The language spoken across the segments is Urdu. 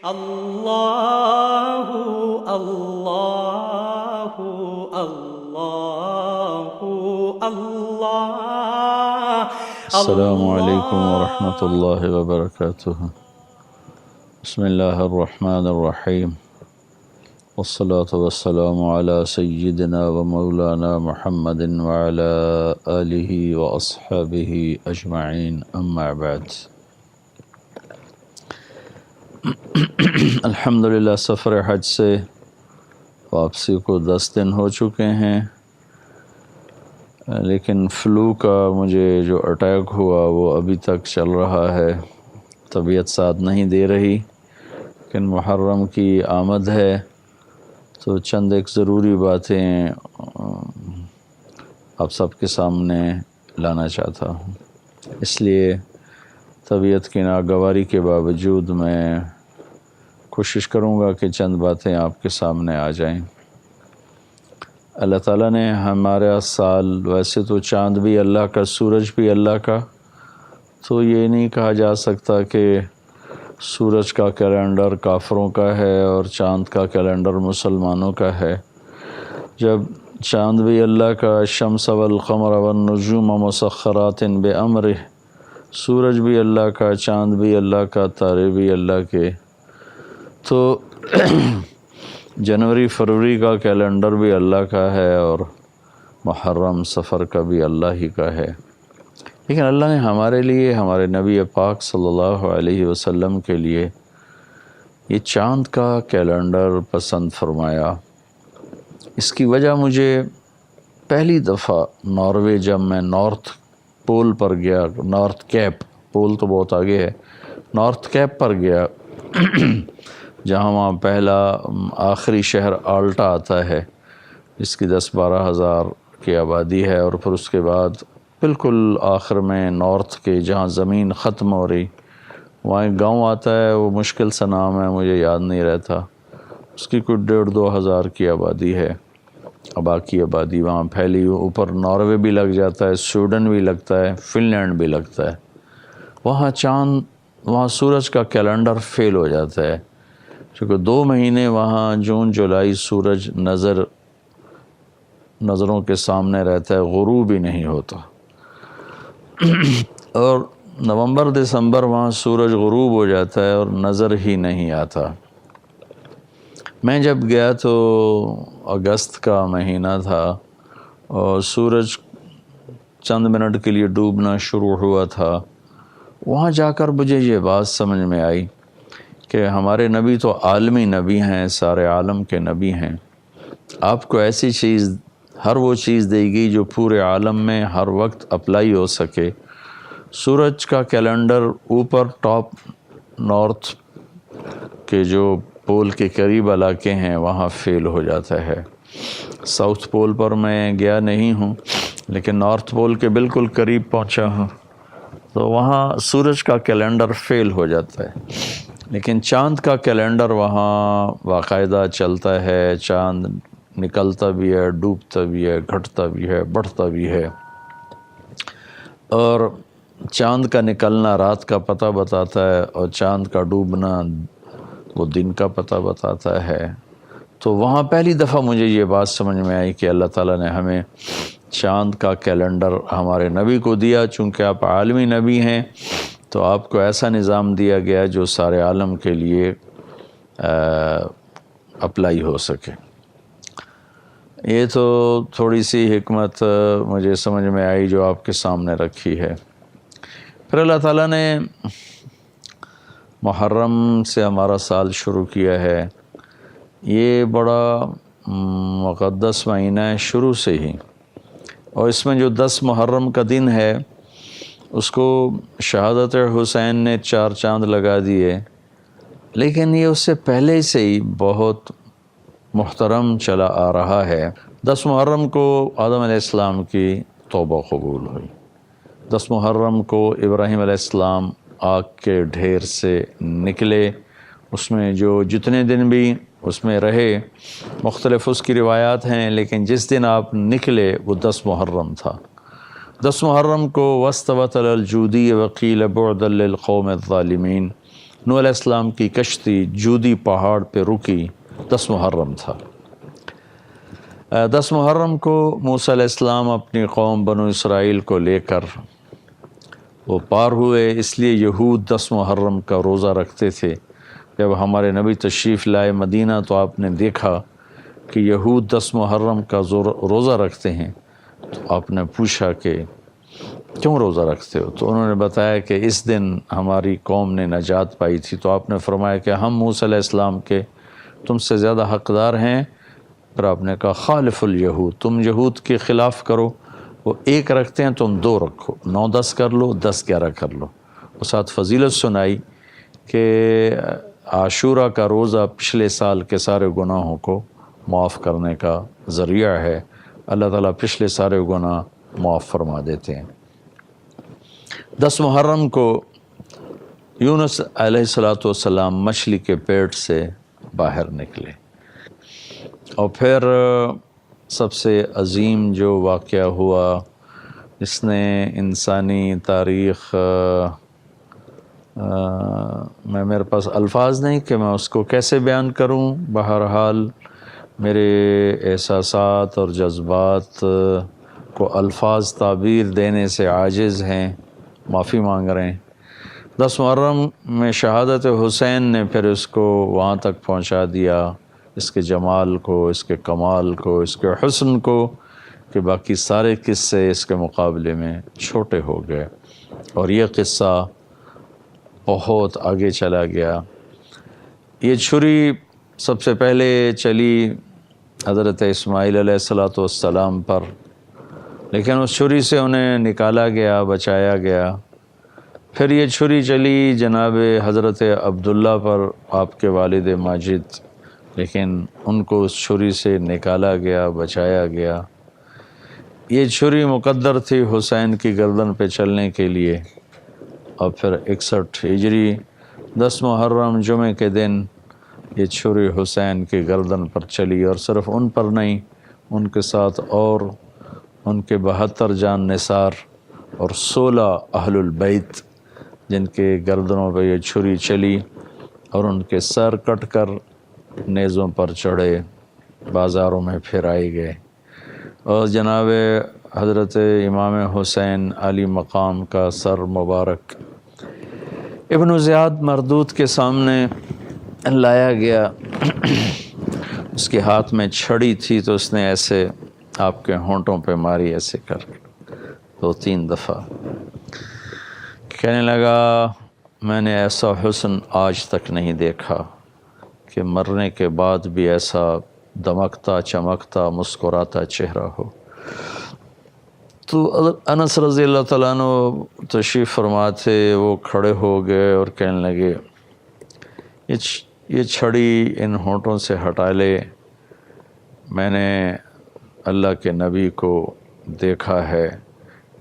اللہ اللہ اللہ اللہ۔ السلام علیکم ورحمۃ اللہ وبرکاتہ۔ بسم اللہ الرحمن الرحیم، والصلاة والسلام علی سیدنا و مولانا محمد وعلی آلہ واصحابہ اجمعین، اما بعد۔ الحمدللہ سفر حج سے واپسی کو 10 دن ہو چکے ہیں، لیکن فلو کا مجھے جو اٹیک ہوا وہ ابھی تک چل رہا ہے، طبیعت ساتھ نہیں دے رہی، لیکن محرم کی آمد ہے تو چند ایک ضروری باتیں آپ سب کے سامنے لانا چاہتا ہوں۔ اس لیے طبیعت کی ناگواری کے باوجود میں کوشش کروں گا کہ چند باتیں آپ کے سامنے آ جائیں۔ اللہ تعالیٰ نے ہمارا سال، ویسے تو چاند بھی اللہ کا، سورج بھی اللہ کا، تو یہ نہیں کہا جا سکتا کہ سورج کا کیلنڈر کافروں کا ہے اور چاند کا کیلنڈر مسلمانوں کا ہے۔ جب چاند بھی اللہ کا، الشمس والقمر والنجوم مسخرات بامرہ، سورج بھی اللہ کا، چاند بھی اللہ کا، تارے بھی اللہ کے، تو جنوری فروری کا کیلنڈر بھی اللہ کا ہے اور محرم سفر کا بھی اللہ ہی کا ہے۔ لیکن اللہ نے ہمارے لیے، ہمارے نبی پاک صلی اللہ علیہ وسلم کے لیے یہ چاند کا کیلنڈر پسند فرمایا۔ اس کی وجہ مجھے پہلی دفعہ ناروے جب میں نارتھ پول پر گیا، نارتھ کیپ، پول تو بہت آگے ہے، نارتھ کیپ پر گیا، جہاں وہاں پہلا آخری شہر آلٹا آتا ہے، جس کی 10-12 ہزار کی آبادی ہے، اور پھر اس کے بعد بالکل آخر میں نارتھ کے جہاں زمین ختم ہو رہی، وہاں ایک گاؤں آتا ہے، وہ مشکل سا نام ہے، مجھے یاد نہیں رہتا، اس کی کوئی 1.5-2 ہزار کی آبادی ہے، باقی آبادی وہاں پھیلی، اوپر ناروے بھی لگ جاتا ہے، سویڈن بھی لگتا ہے، فن لینڈ بھی لگتا ہے۔ وہاں سورج کا کیلنڈر فیل ہو جاتا ہے، چونکہ 2 مہینے وہاں جون جولائی سورج نظروں کے سامنے رہتا ہے، غروب ہی نہیں ہوتا، اور نومبر دسمبر وہاں سورج غروب ہو جاتا ہے اور نظر ہی نہیں آتا۔ میں جب گیا تو اگست کا مہینہ تھا اور سورج چند منٹ کے لیے ڈوبنا شروع ہوا تھا۔ وہاں جا کر مجھے یہ بات سمجھ میں آئی کہ ہمارے نبی تو عالمی نبی ہیں، سارے عالم کے نبی ہیں، آپ کو ایسی چیز، ہر وہ چیز دے گی جو پورے عالم میں ہر وقت اپلائی ہو سکے۔ سورج کا کیلنڈر اوپر ٹاپ نارتھ کے جو پول کے قریب علاقے ہیں وہاں فیل ہو جاتا ہے۔ ساؤتھ پول پر میں گیا نہیں ہوں، لیکن نارتھ پول کے بالکل قریب پہنچا ہوں، تو وہاں سورج کا کیلنڈر فیل ہو جاتا ہے، لیکن چاند کا کیلنڈر وہاں باقاعدہ چلتا ہے، چاند نکلتا بھی ہے، ڈوبتا بھی ہے، گھٹتا بھی ہے، بڑھتا بھی ہے، اور چاند کا نکلنا رات کا پتہ بتاتا ہے اور چاند کا ڈوبنا وہ دن کا پتہ بتاتا ہے۔ تو وہاں پہلی دفعہ مجھے یہ بات سمجھ میں آئی کہ اللہ تعالیٰ نے ہمیں چاند کا کیلنڈر ہمارے نبی کو دیا، چونکہ آپ عالمی نبی ہیں تو آپ کو ایسا نظام دیا گیا جو سارے عالم کے لیے اپلائی ہو سکے۔ یہ تو تھوڑی سی حکمت مجھے سمجھ میں آئی جو آپ کے سامنے رکھی ہے۔ پھر اللہ تعالیٰ نے محرم سے ہمارا سال شروع کیا ہے۔ یہ بڑا مقدس مہینہ ہے شروع سے ہی، اور اس میں جو 10 محرم کا دن ہے اس کو شہادت حسین نے 4 چاند لگا دیے، لیکن یہ اس سے پہلے سے ہی بہت محترم چلا آ رہا ہے۔ 10 محرم کو آدم علیہ السلام کی توبہ قبول ہوئی، 10 محرم کو ابراہیم علیہ السلام آگ کے ڈھیر سے نکلے، اس میں جو جتنے دن بھی اس میں رہے، مختلف اس کی روایات ہیں، لیکن جس دن آپ نکلے وہ 10 محرم تھا۔ 10 محرم کو وَاسْتَوَتْ عَلَى الْجُودِيِّ وَقِيلَ بُعْدًا لِلْقَوْمِ الظَّالِمِينَ، نوح علیہ السلام کی کشتی جودی پہاڑ پہ رکی 10 محرم تھا۔ 10 محرم کو موسیٰ علیہ السلام اپنی قوم بنو اسرائیل کو لے کر وہ پار ہوئے، اس لیے یہود 10 محرم کا روزہ رکھتے تھے۔ جب ہمارے نبی تشریف لائے مدینہ تو آپ نے دیکھا کہ یہود 10 محرم کا روزہ رکھتے ہیں، تو آپ نے پوچھا کہ کیوں روزہ رکھتے ہو؟ تو انہوں نے بتایا کہ اس دن ہماری قوم نے نجات پائی تھی۔ تو آپ نے فرمایا کہ ہم موسیٰ علیہ السلام کے تم سے زیادہ حقدار ہیں۔ پھر آپ نے کہا خالف الیہود، تم یہود کے خلاف کرو، وہ 1 رکھتے ہیں تم 2 رکھو، 9-10 کر لو، 10-11 کر لو۔ اور ساتھ فضیلت سنائی کہ عاشورہ کا روزہ پچھلے سال کے سارے گناہوں کو معاف کرنے کا ذریعہ ہے، اللہ تعالیٰ پچھلے سارے گناہ معاف فرما دیتے ہیں۔ 10 محرم کو یونس علیہ السلام مچھلی کے پیٹ سے باہر نکلے، اور پھر سب سے عظیم جو واقعہ ہوا جس نے انسانی تاریخ میرے پاس الفاظ نہیں کہ میں اس کو کیسے بیان کروں، بہرحال میرے احساسات اور جذبات کو الفاظ تعبیر دینے سے عاجز ہیں، معافی مانگ رہے ہیں۔ 10 محرم میں شہادت حسین نے پھر اس کو وہاں تک پہنچا دیا، اس کے جمال کو، اس کے کمال کو، اس کے حسن کو، کہ باقی سارے قصے اس کے مقابلے میں چھوٹے ہو گئے، اور یہ قصہ بہت آگے چلا گیا۔ یہ چھری سب سے پہلے چلی حضرت اسماعیل علیہ السلام پر، لیکن اس چھری سے انہیں نکالا گیا، بچایا گیا۔ پھر یہ چھری چلی جناب حضرت عبداللہ پر، آپ کے والد ماجد، لیکن ان کو اس چھری سے نکالا گیا، بچایا گیا۔ یہ چھری مقدر تھی حسین کی گردن پہ چلنے کے لیے، اور پھر 61 ہجری 10 محرم جمعہ کے دن یہ چھری حسین کی گردن پر چلی، اور صرف ان پر نہیں، ان کے ساتھ اور ان کے 72 جان نثار اور 16 اہل البیت جن کے گردنوں پہ یہ چھری چلی، اور ان کے سر کٹ کر نیزوں پر چڑھے بازاروں میں پھرائے گئے، اور جناب حضرت امام حسین علی مقام کا سر مبارک ابن زیاد مردود کے سامنے لایا گیا۔ اس کے ہاتھ میں چھڑی تھی تو اس نے ایسے آپ کے ہونٹوں پہ ماری، ایسے کر 2-3 دفعہ۔ کہنے لگا میں نے ایسا حسن آج تک نہیں دیکھا کہ مرنے کے بعد بھی ایسا دمکتا چمکتا مسکراتا چہرہ ہو۔ تو انس رضی اللہ تعالیٰ عنہ تشریف فرما تھے، وہ کھڑے ہو گئے اور کہنے لگے یہ چھڑی ان ہونٹوں سے ہٹا لے، میں نے اللہ کے نبی کو دیکھا ہے،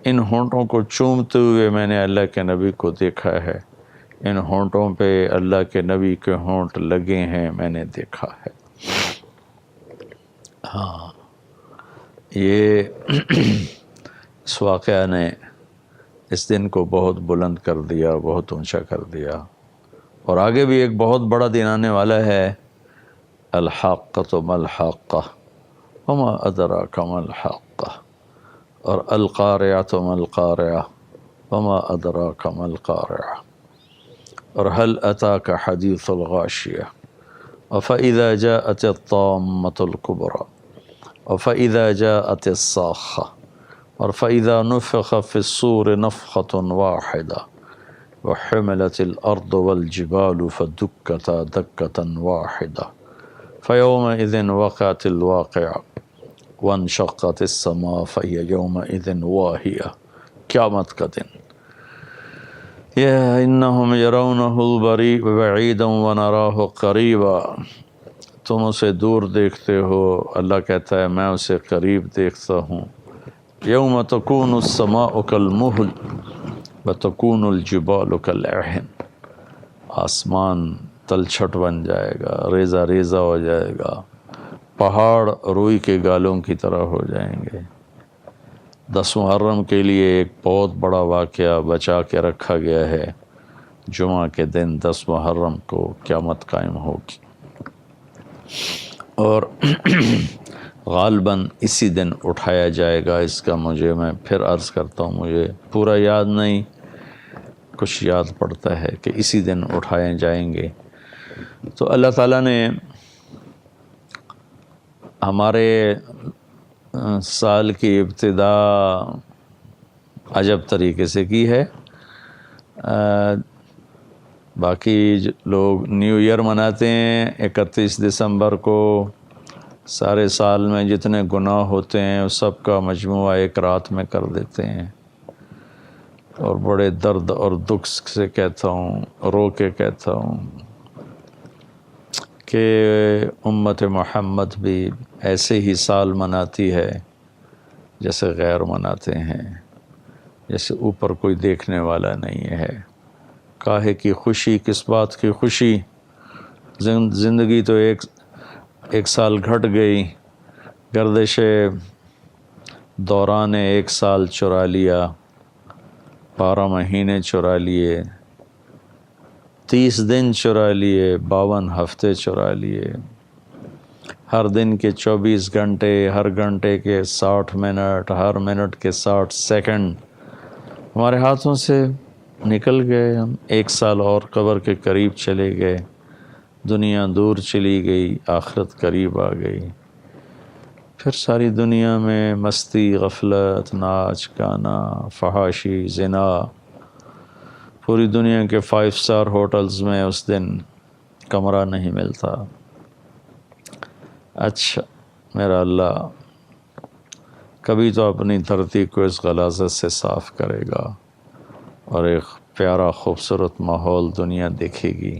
ان ہونٹوں کو چومتے ہوئے میں نے اللہ کے نبی کو دیکھا ہے، ان ہونٹوں پہ اللہ کے نبی کے ہونٹ لگے ہیں، میں نے دیکھا ہے۔ ہاں، یہ اس واقعہ نے اس دن کو بہت بلند کر دیا، بہت اونچا کر دیا، اور آگے بھی ایک بہت بڑا دن آنے والا ہے، الحاقۃ ما الحاقہ وما ادراک ما الحاقہ، اور القارعۃ ما القارعہ وما ادراک ما القارعہ، اور هل اتاک حدیث الغاشیہ، وفإذا جاءت الطامة الكبرى، وفإذا جاءت الصاخة، اور فإذا نفخ في الصور نفخة واحدة، وحملت الأرض والجبال فدكتا دكة واحدة، فيومئذ وقعت الواقعة، وانشقت السماء فهي يومئذ واهية، قیامت کا دن۔ إنهم يرونه بعيدا ونراه قريبا، تم اسے دور دیکھتے ہو، اللہ کہتا ہے میں اسے قریب دیکھتا ہوں۔ یوم تکون السماء کالمہل وتکون الجبال کالعہن، آسمان تلچھٹ بن جائے گا، ریزہ ریزہ ہو جائے گا، پہاڑ روئی کے گالوں کی طرح ہو جائیں گے۔ 10 محرم کے لیے ایک بہت بڑا واقعہ بچا کے رکھا گیا ہے، جمعہ کے دن 10 محرم کو قیامت قائم ہوگی، اور غالباً اسی دن اٹھایا جائے گا۔ اس کا میں پھر عرض کرتا ہوں، مجھے پورا یاد نہیں، کچھ یاد پڑتا ہے کہ اسی دن اٹھائے جائیں گے۔ تو اللہ تعالیٰ نے ہمارے سال کی ابتدا عجب طریقے سے کی ہے۔ باقی لوگ نیو ایئر مناتے ہیں 31 دسمبر کو، سارے سال میں جتنے گناہ ہوتے ہیں اس سب کا مجموعہ ایک رات میں کر دیتے ہیں، اور بڑے درد اور دکھ سے کہتا ہوں، رو کے کہتا ہوں کہ امت محمد بھی ایسے ہی سال مناتی ہے جیسے غیر مناتے ہیں، جیسے اوپر کوئی دیکھنے والا نہیں ہے۔ کاہے کی خوشی، کس بات کی خوشی؟ زندگی تو ایک سال گھٹ گئی، گردش دوران ایک سال چرا لیا، 12 مہینے چرا لیے، 30 دن چرا لیے، 52 ہفتے چرا لیے، ہر دن کے 24 گھنٹے، ہر گھنٹے کے 60 منٹ، ہر منٹ کے 60 سیکنڈ ہمارے ہاتھوں سے نکل گئے۔ ہم 1 سال اور قبر کے قریب چلے گئے، دنیا دور چلی گئی، آخرت قریب آ گئی۔ پھر ساری دنیا میں مستی، غفلت، ناچ گانا، فحاشی، زنا، پوری دنیا کے 5 اسٹار ہوٹلز میں اس دن کمرہ نہیں ملتا۔ اچھا میرا اللہ کبھی تو اپنی دھرتی کو اس غلاظت سے صاف کرے گا، اور ایک پیارا خوبصورت ماحول دنیا دیکھے گی،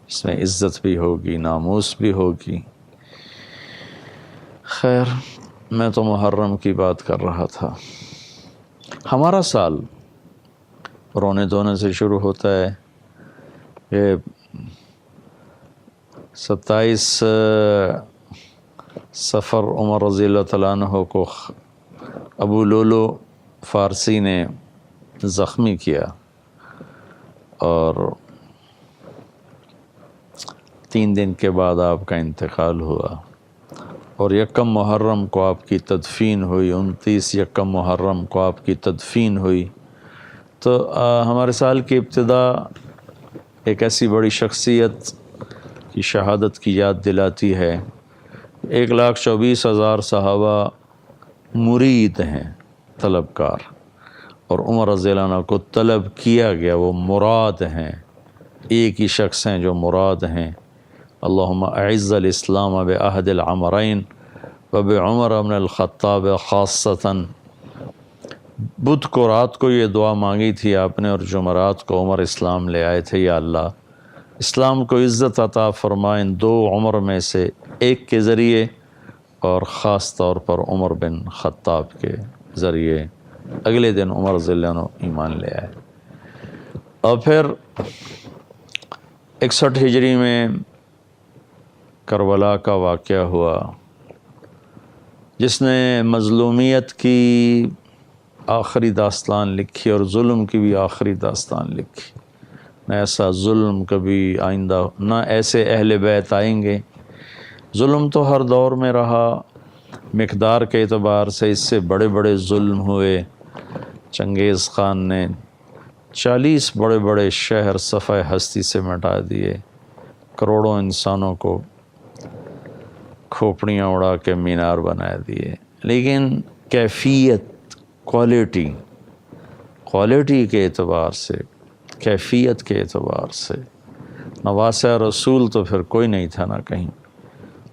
اس میں عزت بھی ہوگی، ناموس بھی ہوگی۔ خیر، میں تو محرم کی بات کر رہا تھا۔ ہمارا سال رونے دھونے سے شروع ہوتا ہے کہ 27 صفر عمر رضی اللہ تعالیٰ عنہ کو ابو لولو فارسی نے زخمی کیا، اور 3 دن کے بعد آپ کا انتقال ہوا، اور 1 محرم کو آپ کی تدفین ہوئی، 29 محرم کو آپ کی تدفین ہوئی۔ تو ہمارے سال کی ابتدا ایک ایسی بڑی شخصیت کی شہادت کی یاد دلاتی ہے۔ 1,24,000 صحابہ مرید ہیں، طلبکار، اور عمر رضی اللہ عنہ کو طلب کیا گیا، وہ مراد ہیں، ایک ہی شخص ہیں جو مراد ہیں۔ اللہم اعز الاسلام بعہد العمرین وبعمر بن الخطاب خاصتاً۔ بدھ کو رات کو یہ دعا مانگی تھی آپ نے، اور جمعرات کو عمر اسلام لے آئے تھے، یا اللہ اسلام کو عزت عطا فرما ان 2 عمر میں سے ایک کے ذریعے، اور خاص طور پر عمر بن خطاب کے ذریعے۔ اگلے دن عمر رضی اللہ عنہ ایمان لے آئے۔ اور پھر 61 ہجری میں کربلا کا واقعہ ہوا، جس نے مظلومیت کی آخری داستان لکھی، اور ظلم کی بھی آخری داستان لکھی۔ نہ ایسا ظلم کبھی آئندہ، نہ ایسے اہل بیت آئیں گے۔ ظلم تو ہر دور میں رہا، مقدار کے اعتبار سے اس سے بڑے بڑے ظلم ہوئے۔ چنگیز خان نے 40 بڑے بڑے شہر صفحہ ہستی سے مٹا دیے، کروڑوں انسانوں کو کھوپڑیاں اڑا کے مینار بنا دیے۔ لیکن کیفیت، کوالٹی کے اعتبار سے، کیفیت کے اعتبار سے نواسہ رسول تو پھر کوئی نہیں تھا نہ کہیں،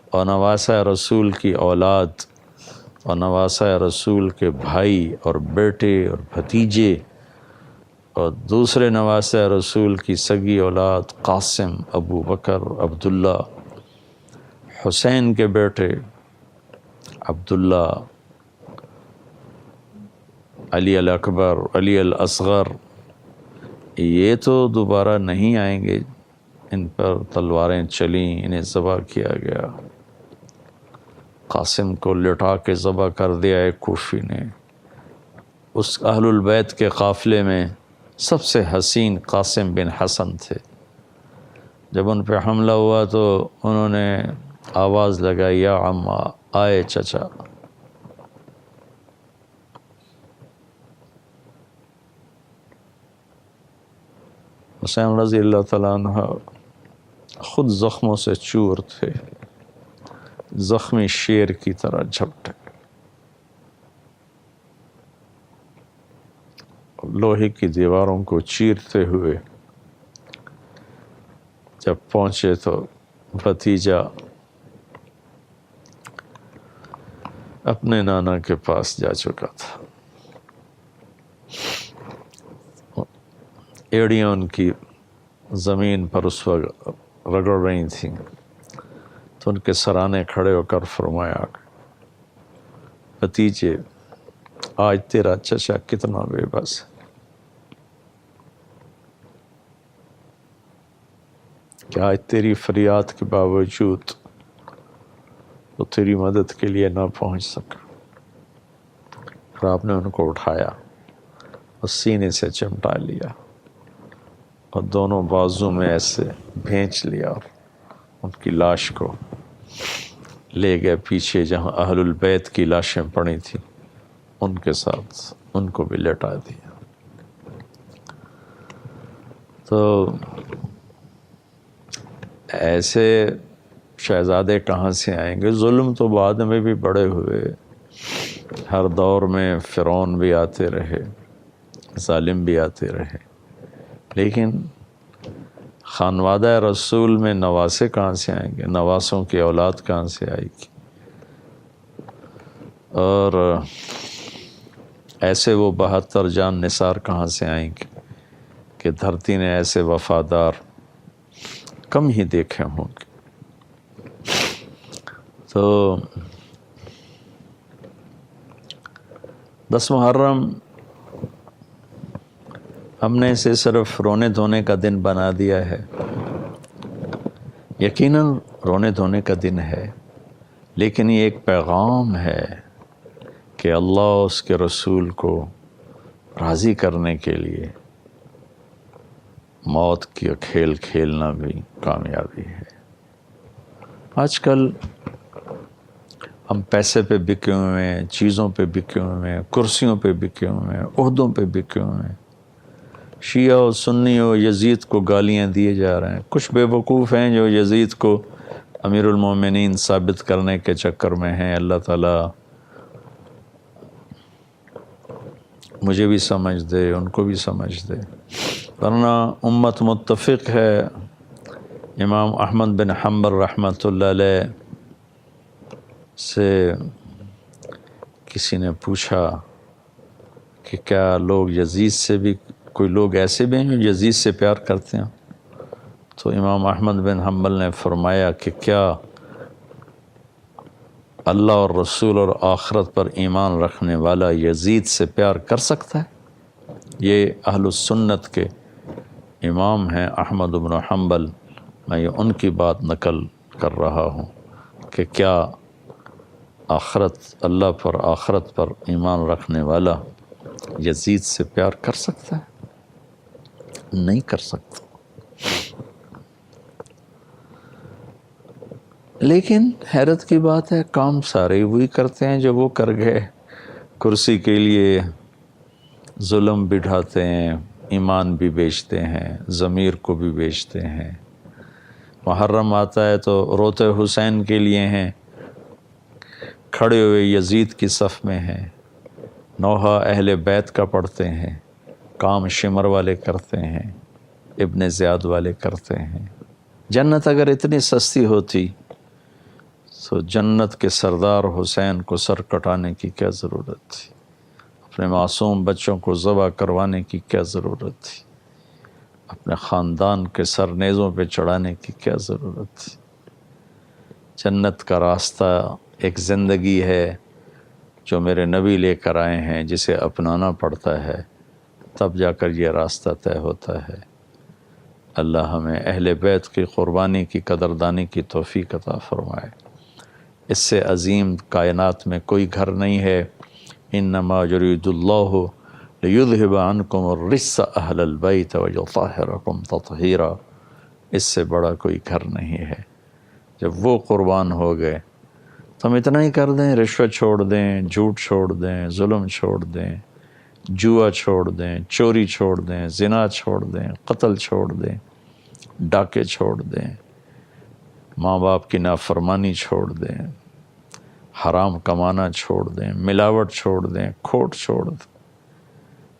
اور نواسہ رسول کی اولاد، اور نواسہ رسول کے بھائی اور بیٹے اور بھتیجے، اور دوسرے نواسہ رسول کی سگی اولاد قاسم، ابو بکر، عبداللہ، حسین کے بیٹے عبداللہ، علی الاکبر، علی الاصغر، یہ تو دوبارہ نہیں آئیں گے۔ ان پر تلواریں چلیں، انہیں ذبح کیا گیا۔ قاسم کو لٹا کے ذبح کر دیا ایک کوفی نے۔ اس اہل البیت کے قافلے میں سب سے حسین قاسم بن حسن تھے۔ جب ان پہ حملہ ہوا تو انہوں نے آواز لگائی، یا عمّا، آئے چچا۔ حسین رضی اللہ تعالیٰ عنہ خود زخموں سے چور تھے، زخمی شیر کی طرح جھپٹے، لوہے کی دیواروں کو چیرتے ہوئے جب پہنچے تو بھتیجا اپنے نانا کے پاس جا چکا تھا، ایڑیاں ان کی زمین پر اس وقت رگڑ رہی تھیں، تو ان کے سرانے کھڑے ہو کر فرمایا، بھتیجے، آج تیرا چچا کتنا بے بس ہے، کہ آج تیری فریاد کے باوجود وہ تیری مدد کے لیے نہ پہنچ سکا۔ اور آپ نے ان کو اٹھایا اور سینے سے چمٹا لیا اور دونوں بازو میں ایسے بھینچ لیا اور ان کی لاش کو لے گئے پیچھے جہاں اہل البیت کی لاشیں پڑی تھیں، ان کے ساتھ ان کو بھی لٹا دیا۔ تو ایسے شہزادے کہاں سے آئیں گے؟ ظلم تو بعد میں بھی بڑے ہوئے، ہر دور میں فرعون بھی آتے رہے، ظالم بھی آتے رہے، لیکن خانوادہ رسول میں نواسے کہاں سے آئیں گے؟ نواسوں کی اولاد کہاں سے آئے گی؟ اور ایسے وہ 72 جان نثار کہاں سے آئیں گے کہ دھرتی نے ایسے وفادار کم ہی دیکھے ہوں گے۔ تو 10 محرم ہم نے اسے صرف رونے دھونے کا دن بنا دیا ہے، یقیناً رونے دھونے کا دن ہے، لیکن یہ ایک پیغام ہے کہ اللہ اس کے رسول کو راضی کرنے کے لیے موت کی کھیل کھیلنا بھی کامیابی ہے۔ آج کل ہم پیسے پہ بکے ہوئے ہیں، چیزوں پہ بکے ہوئے ہیں، کرسیوں پہ بکے ہوئے ہیں، عہدوں پہ بکے ہوئے ہیں، شیعہ و سنی و یزید کو گالیاں دیے جا رہے ہیں۔ کچھ بے وقوف ہیں جو یزید کو امیر المومنین ثابت کرنے کے چکر میں ہیں۔ اللہ تعالیٰ مجھے بھی سمجھ دے، ان کو بھی سمجھ دے، ورنہ امت متفق ہے۔ امام احمد بن حنبل رحمۃ اللہ علیہ سے کسی نے پوچھا کہ کیا لوگ یزید سے بھی، کوئی لوگ ایسے بھی ہیں جو یزید سے پیار کرتے ہیں؟ تو امام احمد بن حنبل نے فرمایا کہ کیا اللہ اور رسول اور آخرت پر ایمان رکھنے والا یزید سے پیار کر سکتا ہے؟ یہ اہل السنت کے امام ہیں احمد بن حنبل، میں یہ ان کی بات نقل کر رہا ہوں کہ کیا آخرت، اللہ پر، آخرت پر ایمان رکھنے والا یزید سے پیار کر سکتا ہے؟ نہیں کر سکتا۔ لیکن حیرت کی بات ہے، کام سارے وہی کرتے ہیں جو وہ کر گئے۔ کرسی کے لیے ظلم بھی ڈھاتے ہیں، ایمان بھی بیچتے ہیں، ضمیر کو بھی بیچتے ہیں۔ محرم آتا ہے تو روتے حسین کے لیے ہیں، کھڑے ہوئے یزید کی صف میں ہیں، نوحہ اہل بیت کا پڑھتے ہیں، کام شمر والے کرتے ہیں، ابن زیاد والے کرتے ہیں۔ جنت اگر اتنی سستی ہوتی تو جنت کے سردار حسین کو سر کٹانے کی کیا ضرورت تھی؟ اپنے معصوم بچوں کو ذبح کروانے کی کیا ضرورت تھی؟ اپنے خاندان کے سر نیزوں پہ چڑھانے کی کیا ضرورت تھی؟ جنت کا راستہ ایک زندگی ہے جو میرے نبی لے کر آئے ہیں، جسے اپنانا پڑتا ہے، تب جا کر یہ راستہ طے ہوتا ہے۔ اللہ ہمیں اہل بیت کی قربانی کی قدردانی کی توفیق عطا فرمائے۔ اس سے عظیم کائنات میں کوئی گھر نہیں ہے۔ انما یرید اللہ لِيُذْهِبَ عَنْكُمُ الرِّجْسَ أَهْلَ الْبَيْتِ وَيُطَهِّرَكُمْ تَطْهِيرًا، اس سے بڑا کوئی گھر نہیں ہے۔ جب وہ قربان ہو گئے تو ہم اتنا ہی کر دیں، رشوت چھوڑ دیں، جھوٹ چھوڑ دیں، ظلم چھوڑ دیں، جوا چھوڑ دیں، چوری چھوڑ دیں، زنا چھوڑ دیں، قتل چھوڑ دیں، ڈاکے چھوڑ دیں، ماں باپ کی نافرمانی چھوڑ دیں، حرام کمانا چھوڑ دیں، ملاوٹ چھوڑ دیں، کھوٹ چھوڑ دیں،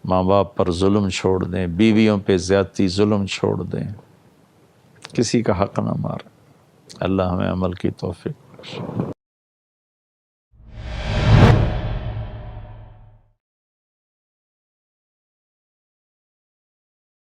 ماں باپ پر ظلم چھوڑ دیں، بیویوں پہ زیادتی ظلم چھوڑ دیں، کسی کا حق نہ ماریں۔ اللہ ہمیں عمل کی توفیق بخشے۔